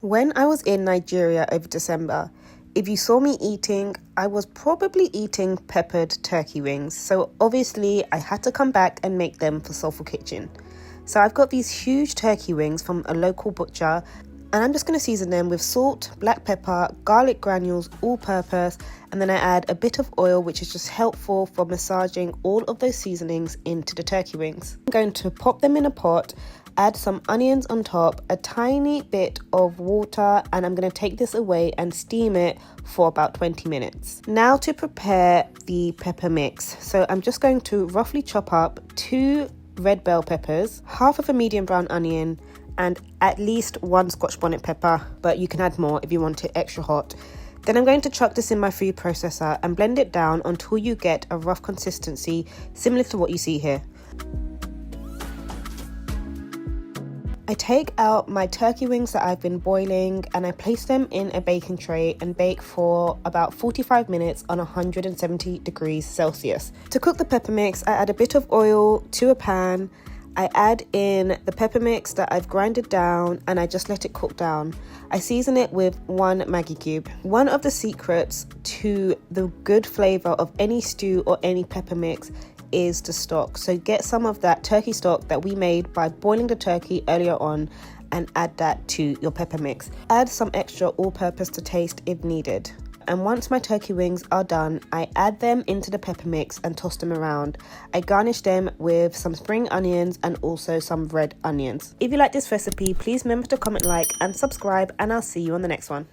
When I was in Nigeria over December, if you saw me eating, I was probably eating peppered turkey wings. So obviously I had to come back and make them for Soulful Kitchen. So I've got these huge turkey wings from a local butcher, and I'm just going to season them with salt, black pepper, garlic granules, all-purpose, and then I add a bit of oil, which is just helpful for massaging all of those seasonings into the turkey wings. I'm going to pop them in a pot, add some onions on top, a tiny bit of water, and I'm going to take this away and steam it for about 20 minutes. Now to prepare the pepper mix. So I'm just going to roughly chop up 2 red bell peppers, half of a medium brown onion, and at least 1 Scotch bonnet pepper, but you can add more if you want it extra hot. Then I'm going to chuck this in my food processor and blend it down until you get a rough consistency similar to what you see here. I take out my turkey wings that I've been boiling and I place them in a baking tray and bake for about 45 minutes on 170 degrees Celsius. To cook the pepper mix, I add a bit of oil to a pan. I add in the pepper mix that I've grinded down and I just let it cook down. I season it with 1 Maggi cube. One of the secrets to the good flavour of any stew or any pepper mix is the stock. So get some of that turkey stock that we made by boiling the turkey earlier on and add that to your pepper mix. Add some extra all-purpose to taste if needed. And once my turkey wings are done, I add them into the pepper mix and toss them around. I garnish them with some spring onions and also some red onions. If you like this recipe, please remember to comment, like and subscribe, and I'll see you on the next one.